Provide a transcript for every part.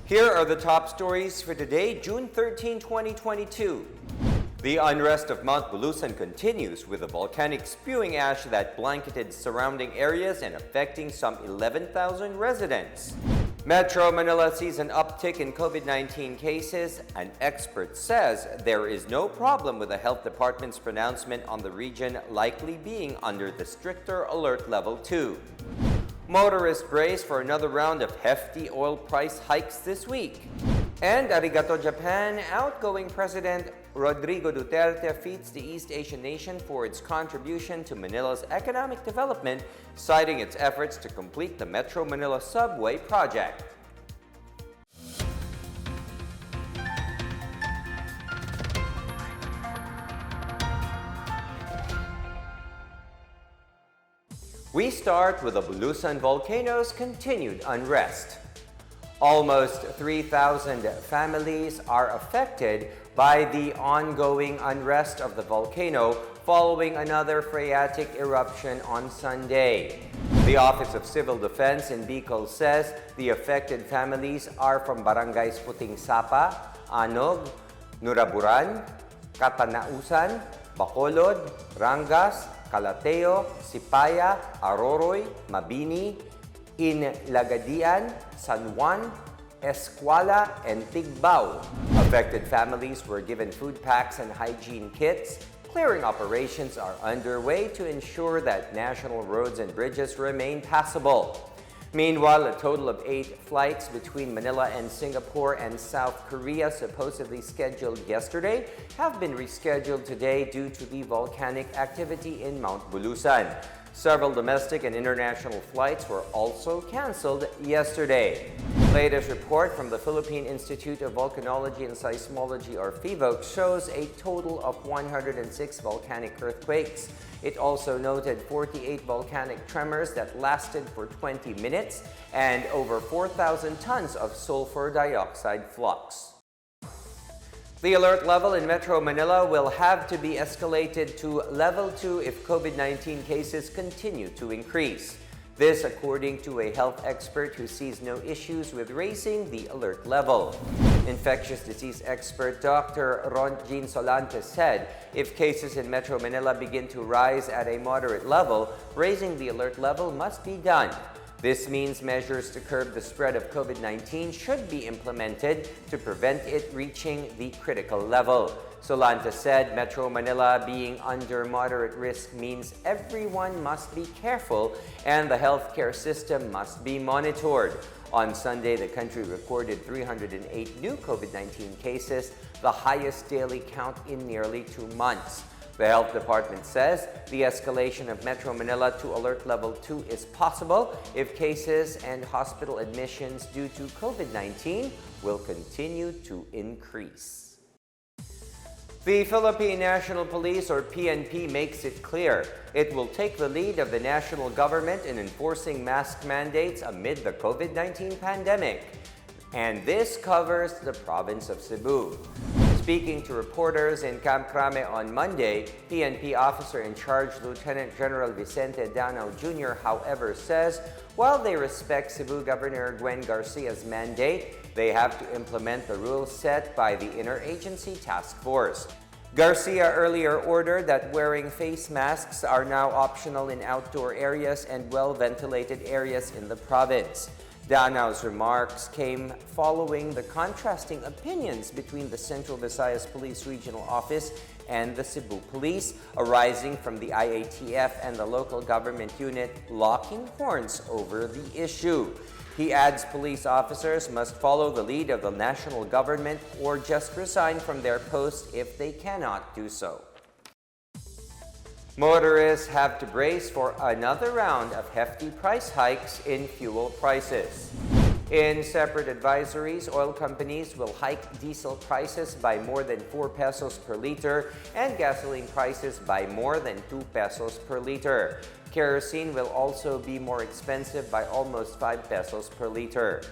Here are the top stories for today, June 13, 2022. The unrest of Mount Bulusan continues with a volcanic spewing ash that blanketed surrounding areas and affecting some 11,000 residents. Metro Manila sees an uptick in COVID-19 cases. An expert says there is no problem with the health department's pronouncement on the region likely being under the stricter alert level 2. Motorists brace for another round of hefty oil price hikes this week. And arigato Japan, outgoing President Rodrigo Duterte feats the East Asian nation for its contribution to Manila's economic development, citing its efforts to complete the Metro Manila subway project. We start with the Bulusan volcano's continued unrest. Almost 3,000 families are affected by the ongoing unrest of the volcano following another phreatic eruption on Sunday. The Office of Civil Defense in Bicol says the affected families are from barangays Puting Sapa, Anog, Nuraburan, Katanausan, Bacolod, Rangas, Calateo, Sipaya, Aroroy, Mabini, Inlagadian, San Juan, Escuela, and Tigbao. Affected families were given food packs and hygiene kits. Clearing operations are underway to ensure that national roads and bridges remain passable. Meanwhile, a total of 8 flights between Manila and Singapore and South Korea, supposedly scheduled yesterday, have been rescheduled today due to the volcanic activity in Mount Bulusan. Several domestic and international flights were also canceled yesterday. Latest report from the Philippine Institute of Volcanology and Seismology, or PHIVOC, shows a total of 106 volcanic earthquakes. It also noted 48 volcanic tremors that lasted for 20 minutes and over 4,000 tons of sulfur dioxide flux. The alert level in Metro Manila will have to be escalated to level 2 if COVID-19 cases continue to increase. This according to a health expert who sees no issues with raising the alert level. Infectious disease expert Dr. Ronjin Solante said if cases in Metro Manila begin to rise at a moderate level, raising the alert level must be done. This means measures to curb the spread of COVID-19 should be implemented to prevent it reaching the critical level. Solante said Metro Manila being under moderate risk means everyone must be careful and the healthcare system must be monitored. On Sunday, the country recorded 308 new COVID-19 cases, the highest daily count in nearly 2 months. The health department says the escalation of Metro Manila to alert level 2 is possible if cases and hospital admissions due to COVID-19 will continue to increase. The Philippine National Police, or PNP, makes it clear it will take the lead of the national government in enforcing mask mandates amid the COVID-19 pandemic. And this covers the province of Cebu. Speaking to reporters in Camp Crame on Monday, PNP officer in charge Lieutenant General Vicente Danao Jr., however, says while they respect Cebu Governor Gwen Garcia's mandate, they have to implement the rules set by the Interagency Task Force. Garcia earlier ordered that wearing face masks are now optional in outdoor areas and well-ventilated areas in the province. Danao's remarks came following the contrasting opinions between the Central Visayas Police Regional Office and the Cebu Police, arising from the IATF and the local government unit locking horns over the issue. He adds police officers must follow the lead of the national government or just resign from their post if they cannot do so. Motorists have to brace for another round of hefty price hikes in fuel prices. In separate advisories, oil companies will hike diesel prices by more than 4 pesos per liter and gasoline prices by more than 2 pesos per liter. Kerosene will also be more expensive by almost 5 pesos per liter.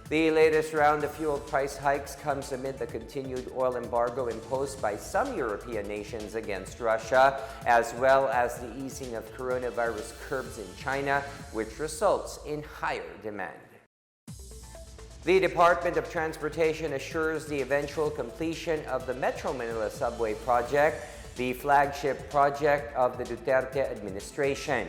The latest round of fuel price hikes comes amid the continued oil embargo imposed by some European nations against Russia, as well as the easing of coronavirus curbs in China, which results in higher demand. The Department of Transportation assures the eventual completion of the Metro Manila subway project, the flagship project of the Duterte administration.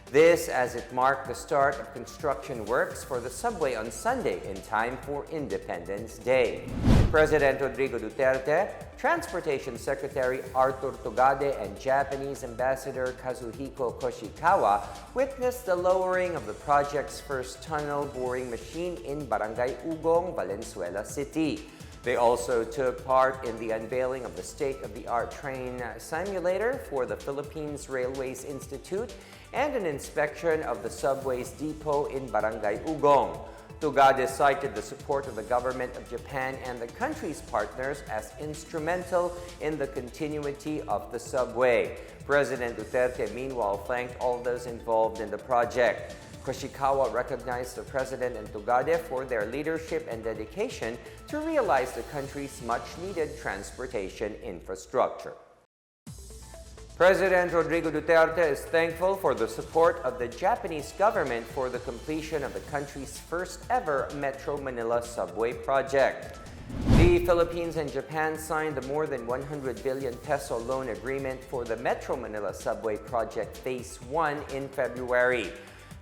This as it marked the start of construction works for the subway on Sunday in time for Independence Day. President Rodrigo Duterte, Transportation Secretary Arthur Togade, and Japanese Ambassador Kazuhiko Koshikawa witnessed the lowering of the project's first tunnel boring machine in Barangay Ugong, Valenzuela City. They also took part in the unveiling of the state-of-the-art train simulator for the Philippines Railways Institute and an inspection of the subway's depot in Barangay Ugong. Tugade cited the support of the government of Japan and the country's partners as instrumental in the continuity of the subway. President Duterte, meanwhile, thanked all those involved in the project. Koshikawa recognized the President and Tugade for their leadership and dedication to realize the country's much-needed transportation infrastructure. President Rodrigo Duterte is thankful for the support of the Japanese government for the completion of the country's first-ever Metro Manila subway project. The Philippines and Japan signed the more than 100 billion peso loan agreement for the Metro Manila subway project Phase 1 in February.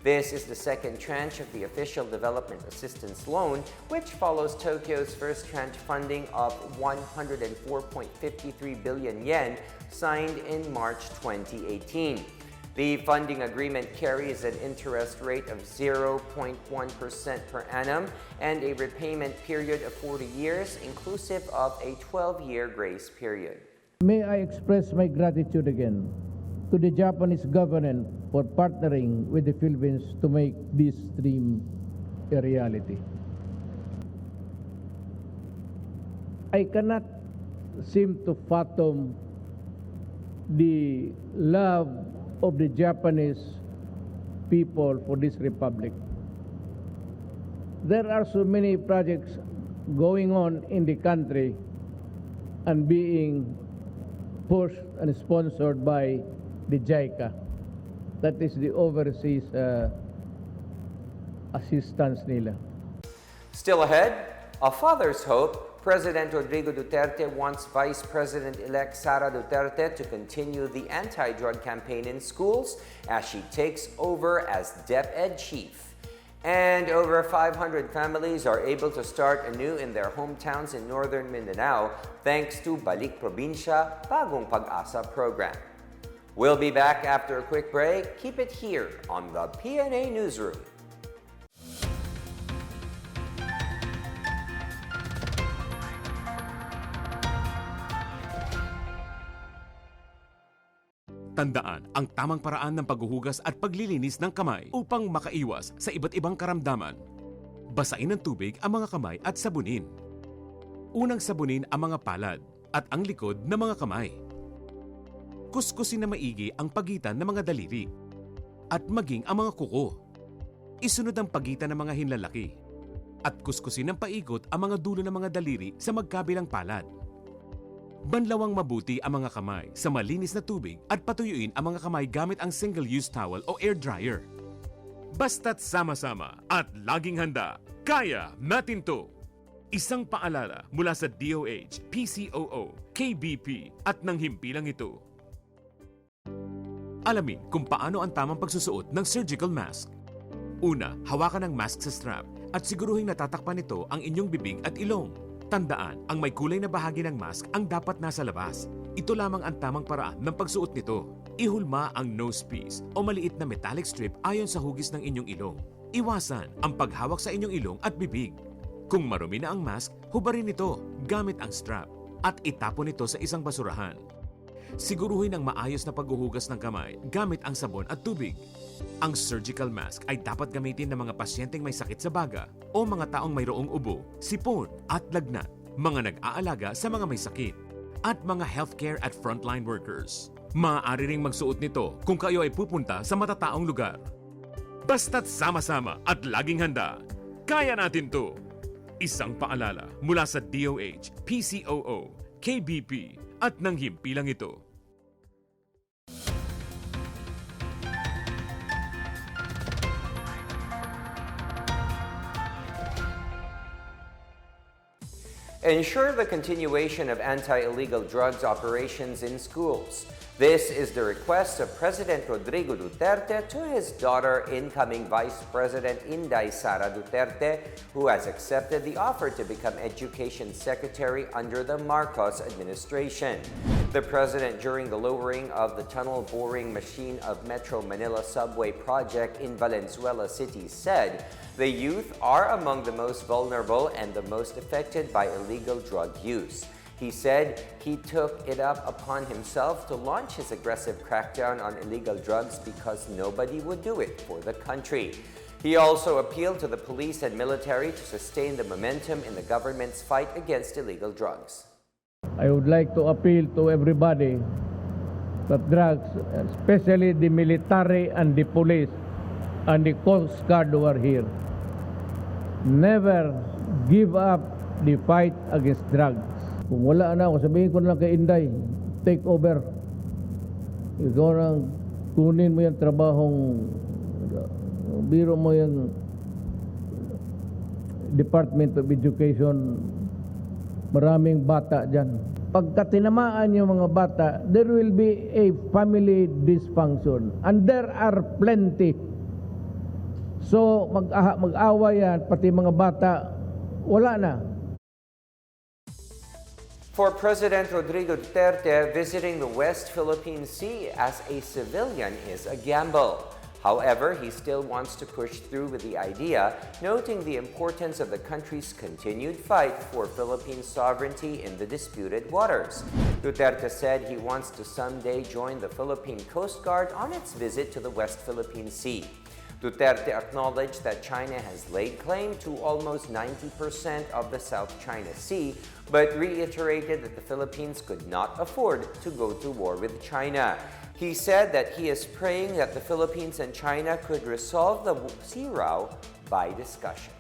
This is the second tranche of the official development assistance loan, which follows Tokyo's first tranche funding of 104.53 billion yen signed in March 2018. The funding agreement carries an interest rate of 0.1% per annum and a repayment period of 40 years, inclusive of a 12-year grace period. May I express my gratitude again to the Japanese government for partnering with the Philippines to make this dream a reality. I cannot seem to fathom the love of the Japanese people for this republic. There are so many projects going on in the country and being pushed and sponsored by the JICA, that is the overseas assistance nila. Still ahead, a father's hope, President Rodrigo Duterte wants Vice President-elect Sara Duterte to continue the anti-drug campaign in schools as she takes over as DepEd chief. And over 500 families are able to start anew in their hometowns in northern Mindanao thanks to Balik Probinsya Bagong Pag-asa program. We'll be back after a quick break. Keep it here on the PNA Newsroom. Tandaan ang tamang paraan ng paghuhugas at paglilinis ng kamay upang makaiwas sa iba't ibang karamdaman. Basain ng tubig ang mga kamay at sabunin. Unang sabunin ang mga palad at ang likod ng mga kamay. Kuskusin na maigi ang pagitan ng mga daliri at maging ang mga kuko. Isunod ang pagitan ng mga hinlalaki at kuskusin ng paikot ang mga dulo ng mga daliri sa magkabilang palad. Banlawang mabuti ang mga kamay sa malinis na tubig at patuyuin ang mga kamay gamit ang single-use towel o air dryer. Basta't sama-sama at laging handa, kaya natin to! Isang paalala mula sa DOH, PCOO, KBP at ng himpilang ito. Alamin kung paano ang tamang pagsusuot ng surgical mask. Una, hawakan ang mask sa strap at siguruhing natatakpan nito ang inyong bibig at ilong. Tandaan, ang may kulay na bahagi ng mask ang dapat nasa labas. Ito lamang ang tamang paraan ng pagsuot nito. Ihulma ang nose piece o maliit na metallic strip ayon sa hugis ng inyong ilong. Iwasan ang paghawak sa inyong ilong at bibig. Kung marumi na ang mask, hubarin ito gamit ang strap at itapon ito sa isang basurahan. Siguruhin ang maayos na paghuhugas ng kamay gamit ang sabon at tubig. Ang surgical mask ay dapat gamitin ng mga pasyenteng may sakit sa baga o mga taong mayroong ubo, sipon at lagnat, mga nag-aalaga sa mga may sakit, at mga healthcare at frontline workers. Maaari ring magsuot nito kung kayo ay pupunta sa matataong lugar. Basta't sama-sama at laging handa, kaya natin to! Isang paalala mula sa DOH, PCOO, KBP at ng himpilang ito. Ensure the continuation of anti-illegal drugs operations in schools. This is the request of President Rodrigo Duterte to his daughter, incoming Vice President Inday Sara Duterte, who has accepted the offer to become Education Secretary under the Marcos administration. The president, during the lowering of the tunnel boring machine of Metro Manila subway project in Valenzuela City, said the youth are among the most vulnerable and the most affected by illegal drug use. He said he took it up upon himself to launch his aggressive crackdown on illegal drugs because nobody would do it for the country. He also appealed to the police and military to sustain the momentum in the government's fight against illegal drugs. I would like to appeal to everybody that drugs, especially the military and the police and the Coast Guard who are here, never give up the fight against drugs. Kung wala na ako, sabihin ko na lang kay Inday, take over. Ikaw nang kunin mo yung trabahong, biro mo yung Department of Education, maraming bata dyan. Pagka tinamaan yung mga bata, there will be a family dysfunction. And there are plenty. So mag-away yan, pati mga bata, wala na. For President Rodrigo Duterte, visiting the West Philippine Sea as a civilian is a gamble. However, he still wants to push through with the idea, noting the importance of the country's continued fight for Philippine sovereignty in the disputed waters. Duterte said he wants to someday join the Philippine Coast Guard on its visit to the West Philippine Sea. Duterte acknowledged that China has laid claim to almost 90% of the South China Sea, but reiterated that the Philippines could not afford to go to war with China. He said that he is praying that the Philippines and China could resolve the sea row by discussion.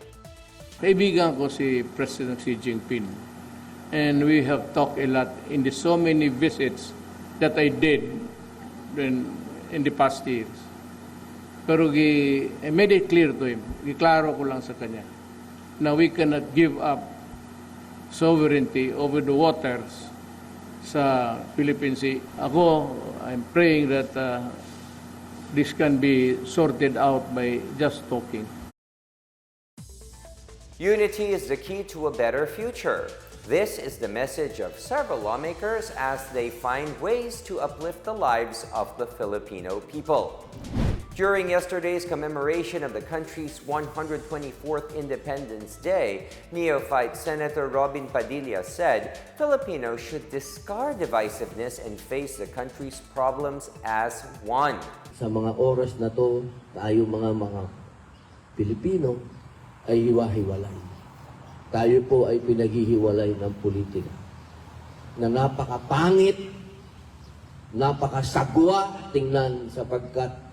Kaibigan ko si President Xi Jinping, and we have talked a lot in the so many visits that I did in the past years. Pero I made it clear to him, giklaro ko lang sa kanya, na we cannot give up sovereignty over the waters sa Philippine Sea. Ako, I'm praying that this can be sorted out by just talking. Unity is the key to a better future. This is the message of several lawmakers as they find ways to uplift the lives of the Filipino people. During yesterday's commemoration of the country's 124th Independence Day, neophyte Senator Robin Padilla said Filipinos should discard divisiveness and face the country's problems as one. Sa mga oras na to, tayo mga Pilipino ay hiwa-hiwalay. Tayo po ay pinaghihiwalay ng politika na napakapangit, napakasagwa tingnan sapagkat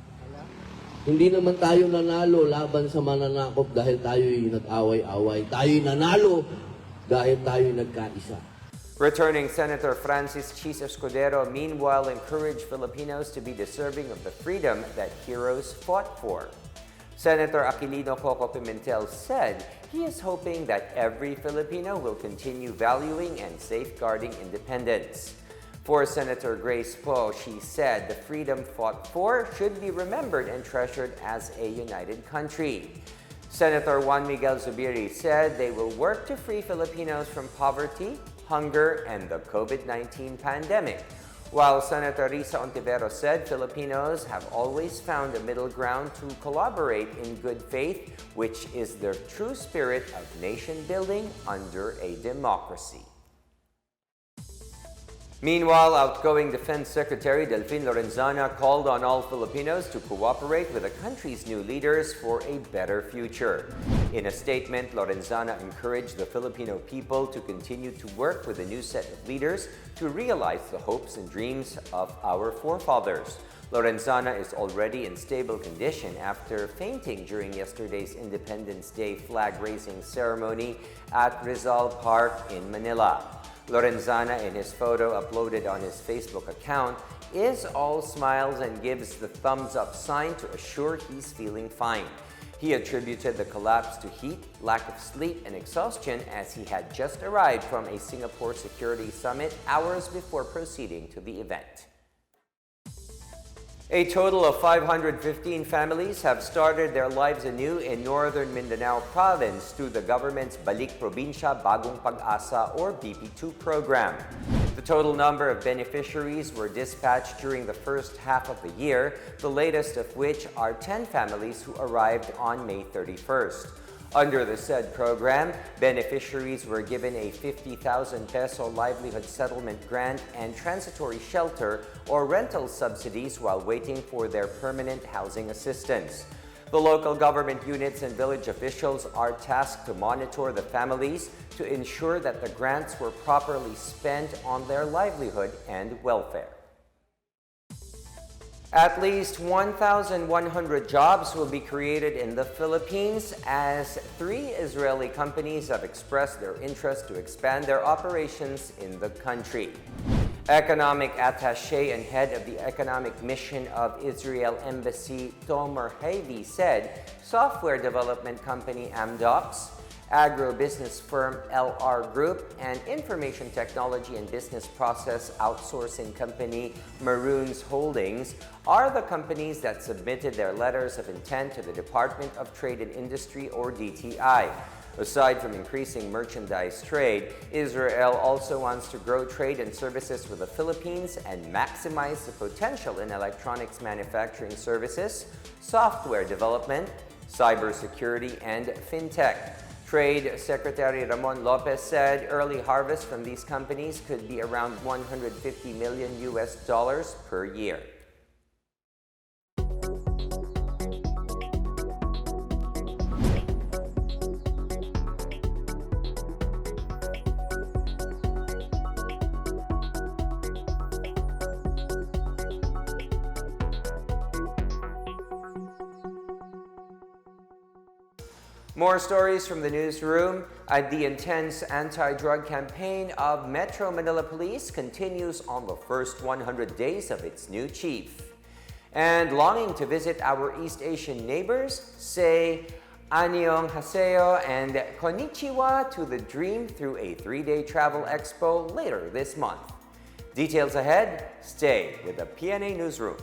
hindi naman tayo nanalo laban sa mananakop dahil tayo'y nag-away-away. Tayo'y nanalo dahil tayo'y nagkaisa. Returning Senator Francis Chis Escudero meanwhile encouraged Filipinos to be deserving of the freedom that heroes fought for. Senator Aquilino Coco Pimentel said he is hoping that every Filipino will continue valuing and safeguarding independence. For Senator Grace Poe, she said the freedom fought for should be remembered and treasured as a united country. Senator Juan Miguel Zubiri said they will work to free Filipinos from poverty, hunger, and the COVID-19 pandemic. While Senator Risa Ontiveros said Filipinos have always found a middle ground to collaborate in good faith, which is the true spirit of nation building under a democracy. Meanwhile, outgoing Defense Secretary Delfin Lorenzana called on all Filipinos to cooperate with the country's new leaders for a better future. In a statement, Lorenzana encouraged the Filipino people to continue to work with a new set of leaders to realize the hopes and dreams of our forefathers. Lorenzana is already in stable condition after fainting during yesterday's Independence Day flag-raising ceremony at Rizal Park in Manila. Lorenzana, in his photo uploaded on his Facebook account, is all smiles and gives the thumbs up sign to assure he's feeling fine. He attributed the collapse to heat, lack of sleep, and exhaustion as he had just arrived from a Singapore security summit hours before proceeding to the event. A total of 515 families have started their lives anew in northern Mindanao province through the government's Balik Probinsya Bagong Pag-asa or BP2 program. The total number of beneficiaries were dispatched during the first half of the year, the latest of which are 10 families who arrived on May 31st. Under the said program, beneficiaries were given a 50,000 peso livelihood settlement grant and transitory shelter or rental subsidies while waiting for their permanent housing assistance. The local government units and village officials are tasked to monitor the families to ensure that the grants were properly spent on their livelihood and welfare. At least 1,100 jobs will be created in the Philippines as 3 Israeli companies have expressed their interest to expand their operations in the country. Economic attaché and head of the economic mission of Israel Embassy, Tomer Havi, said software development company Amdocs, agro-business firm LR Group, and information technology and business process outsourcing company Maroons Holdings are the companies that submitted their letters of intent to the Department of Trade and Industry or DTI. Aside from increasing merchandise trade, Israel also wants to grow trade and services with the Philippines and maximize the potential in electronics manufacturing services, software development, cybersecurity, and fintech. Trade Secretary Ramon Lopez said early harvest from these companies could be around $150 million per year. More stories from the newsroom. The intense anti-drug campaign of Metro Manila Police continues on the first 100 days of its new chief. And longing to visit our East Asian neighbors, say annyeonghaseyo and konnichiwa to the dream through a 3-day travel expo later this month. Details ahead. Stay with the PNA Newsroom.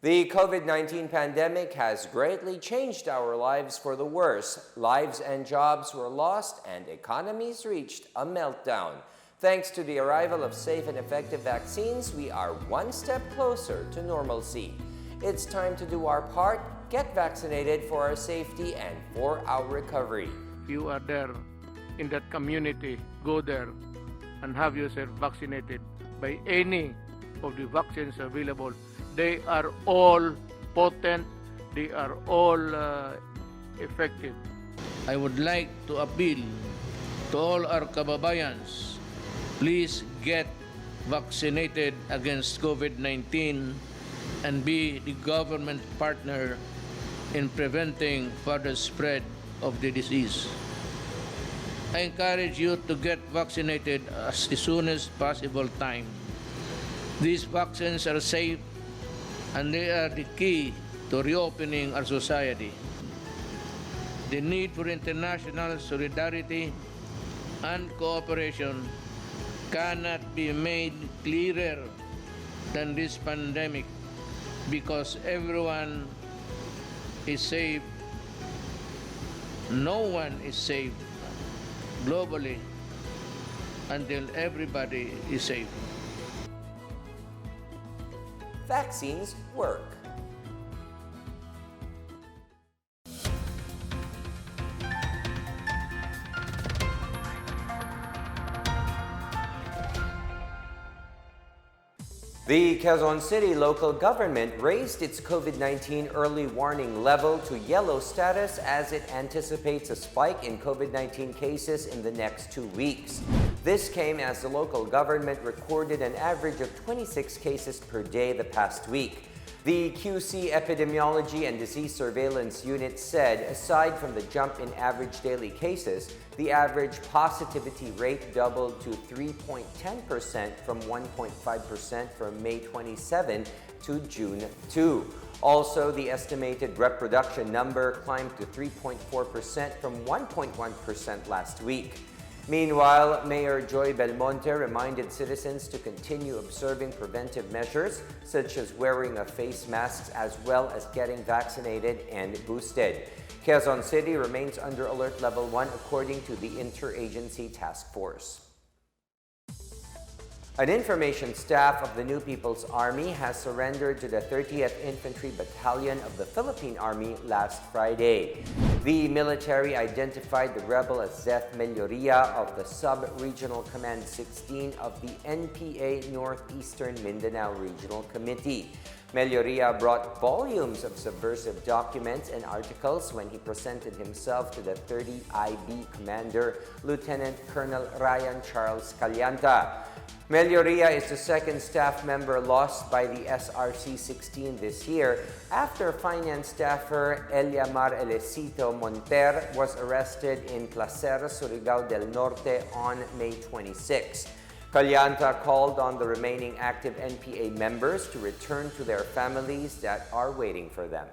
The COVID-19 pandemic has greatly changed our lives for the worse. Lives and jobs were lost and economies reached a meltdown. Thanks to the arrival of safe and effective vaccines, we are one step closer to normalcy. It's time to do our part, get vaccinated for our safety and for our recovery. If you are there in that community, go there and have yourself vaccinated by any of the vaccines available. They are all potent, they are all effective. I would like to appeal to all our kababayans, please get vaccinated against COVID-19 and be the government partner in preventing further spread of the disease. I encourage you to get vaccinated as soon as possible time. These vaccines are safe and they are the key to reopening our society. The need for international solidarity and cooperation cannot be made clearer than this pandemic, because everyone is safe. No one is safe globally until everybody is safe. Vaccines work. The Quezon City local government raised its COVID-19 early warning level to yellow status as it anticipates a spike in COVID-19 cases in the next 2 weeks. This came as the local government recorded an average of 26 cases per day the past week. The QC Epidemiology and Disease Surveillance Unit said aside from the jump in average daily cases, the average positivity rate doubled to 3.10% from 1.5% from May 27 to June 2. Also, the estimated reproduction number climbed to 3.4% from 1.1% last week. Meanwhile, Mayor Joy Belmonte reminded citizens to continue observing preventive measures such as wearing of face masks as well as getting vaccinated and boosted. Quezon City remains under Alert Level 1 according to the Interagency Task Force. An information staff of the New People's Army has surrendered to the 30th Infantry Battalion of the Philippine Army last Friday. The military identified the rebel as Zeth Melloria of the Sub-Regional Command 16 of the NPA Northeastern Mindanao Regional Committee. Melloria brought volumes of subversive documents and articles when he presented himself to the 30 IB commander, Lieutenant Colonel Ryan Charles Calianta. Melloria is the second staff member lost by the SRC-16 this year after finance staffer Eliamar Elecito Monter was arrested in Placer, Surigao del Norte on May 26. Calianta called on the remaining active NPA members to return to their families that are waiting for them.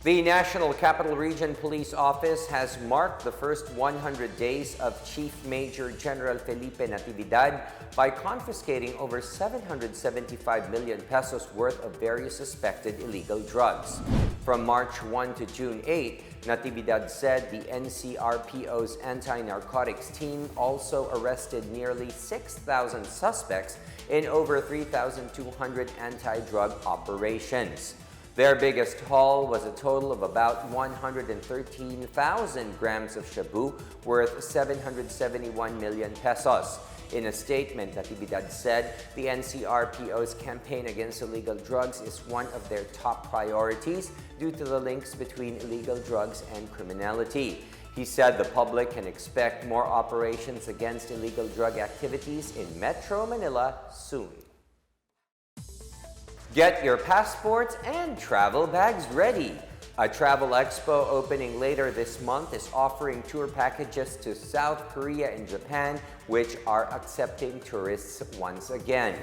The National Capital Region Police Office has marked the first 100 days of Chief Major General Felipe Natividad by confiscating over 775 million pesos worth of various suspected illegal drugs. From March 1 to June 8, Natividad said the NCRPO's anti-narcotics team also arrested nearly 6,000 suspects in over 3,200 anti-drug operations. Their biggest haul was a total of about 113,000 grams of shabu worth 771 million pesos. In a statement, Natividad said the NCRPO's campaign against illegal drugs is one of their top priorities due to the links between illegal drugs and criminality. He said the public can expect more operations against illegal drug activities in Metro Manila soon. Get your passports and travel bags ready. A travel expo opening later this month is offering tour packages to South Korea and Japan, which are accepting tourists once again.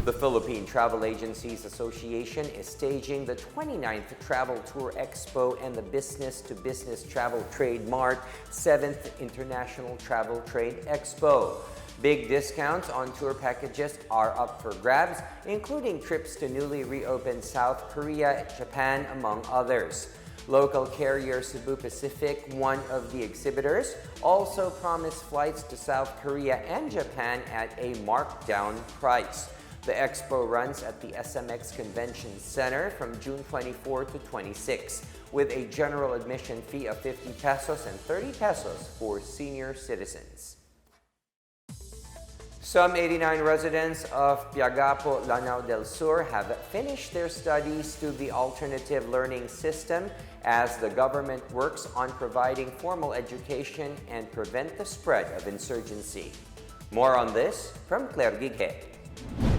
The Philippine Travel Agencies Association is staging the 29th Travel Tour Expo and the Business to Business Travel Trade Mart 7th International Travel Trade Expo. Big discounts on tour packages are up for grabs, including trips to newly reopened South Korea, Japan, among others. Local carrier Cebu Pacific, one of the exhibitors, also promised flights to South Korea and Japan at a markdown price. The expo runs at the SMX Convention Center from June 24 to 26, with a general admission fee of 50 pesos and 30 pesos for senior citizens. Some 89 residents of Piagapo, Lanao del Sur have finished their studies to the alternative learning system as the government works on providing formal education and prevent the spread of insurgency. More on this from Claire Guiguet.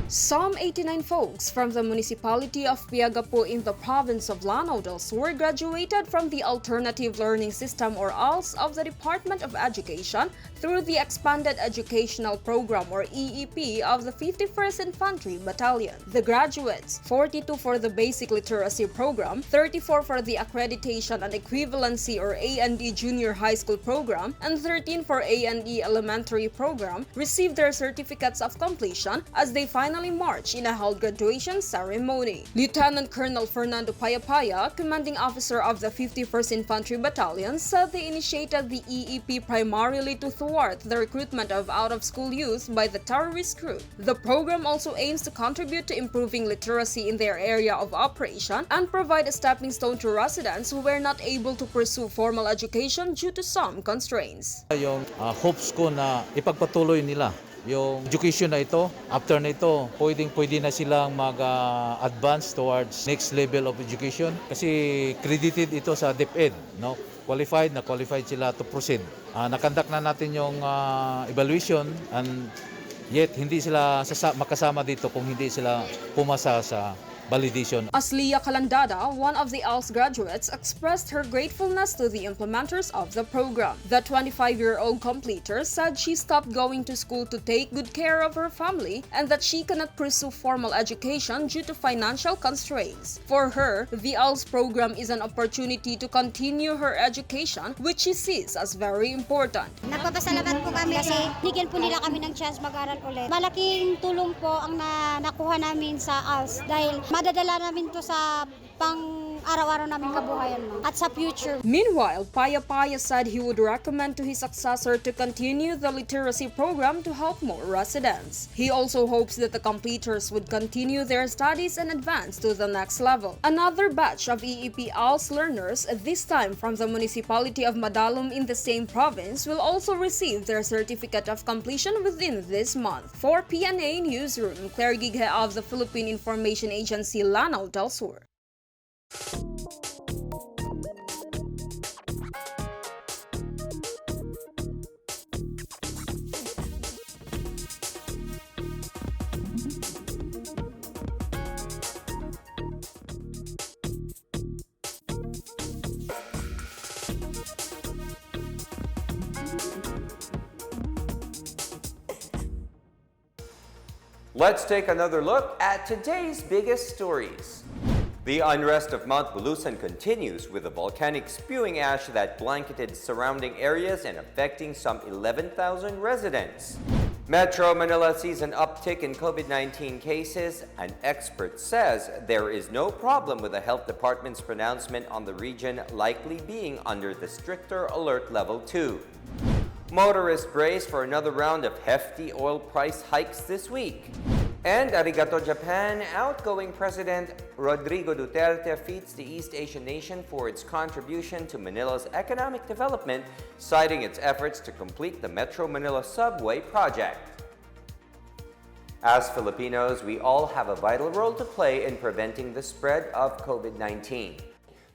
Some 89 folks from the municipality of Piagapo in the province of Lanao del Sur graduated from the Alternative Learning System or ALS of the Department of Education through the Expanded Educational Program or EEP of the 51st Infantry Battalion. The graduates, 42 for the Basic Literacy Program, 34 for the Accreditation and Equivalency or A&E Junior High School Program, and 13 for A&E Elementary Program, received their certificates of completion as they finally marched in a held graduation ceremony. Lieutenant Colonel Fernando Payapaya, commanding officer of the 51st Infantry Battalion, said they initiated the EEP primarily to thwart the recruitment of out-of-school youth by the terrorist group. The program also aims to contribute to improving literacy in their area of operation and provide a stepping stone to residents who were not able to pursue formal education due to some constraints. Yung hopes ko na ipagpatuloy nila yung education na ito. After na ito, pwede na silang mag-advance towards next level of education kasi credited ito sa DepEd, no? Qualified sila to proceed. Nakandak na natin yung evaluation and yet hindi sila makasama dito kung hindi sila pumasa sa validation. Aslia Calandada, one of the ALS graduates, expressed her gratefulness to the implementers of the program. The 25-year-old completer said she stopped going to school to take good care of her family and that she cannot pursue formal education due to financial constraints. For her, the ALS program is an opportunity to continue her education, which she sees as very important. Nagpapasalamat po kami kasi bigyan po nila kami ng chance mag-aral ulit. Malaking tulong po ang nakuha namin sa ALS dahil madadala namin to sa pang-araw-araw namin kabuhayan at sa future. Meanwhile, Payapaya said he would recommend to his successor to continue the literacy program to help more residents. He also hopes that the completers would continue their studies and advance to the next level. Another batch of EEP ALS learners, this time from the municipality of Madalum in the same province, will also receive their certificate of completion within this month. For PNA Newsroom, Claire Gighe of the Philippine Information Agency, Lanao del Sur. Let's take another look at today's biggest stories. The unrest of Mount Bulusan continues with a volcanic spewing ash that blanketed surrounding areas and affecting some 11,000 residents. Metro Manila sees an uptick in COVID-19 cases. An expert says there is no problem with the health department's pronouncement on the region likely being under the stricter alert level 2. Motorists brace for another round of hefty oil price hikes this week. And arigato Japan, outgoing President Rodrigo Duterte feats the East Asian nation for its contribution to Manila's economic development, citing its efforts to complete the Metro Manila subway project. As Filipinos, we all have a vital role to play in preventing the spread of COVID-19.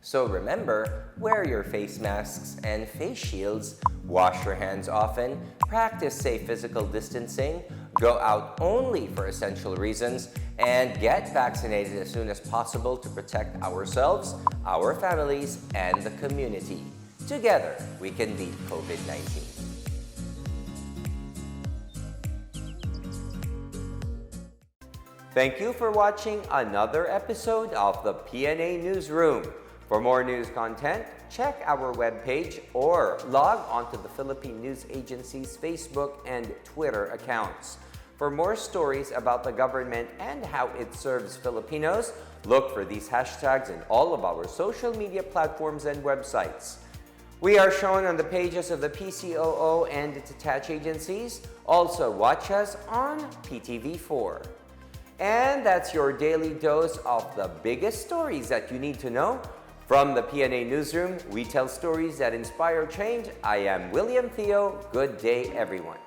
So remember, wear your face masks and face shields, wash your hands often, practice safe physical distancing, go out only for essential reasons, and get vaccinated as soon as possible to protect ourselves, our families, and the community. Together, we can beat COVID-19. Thank you for watching another episode of the PNA Newsroom. For more news content, check our webpage or log onto the Philippine News Agency's Facebook and Twitter accounts. For more stories about the government and how it serves Filipinos, look for these hashtags in all of our social media platforms and websites. We are shown on the pages of the PCOO and its attached agencies. Also, watch us on PTV4. And that's your daily dose of the biggest stories that you need to know. From the PNA Newsroom, we tell stories that inspire change. I am William Theo. Good day, everyone.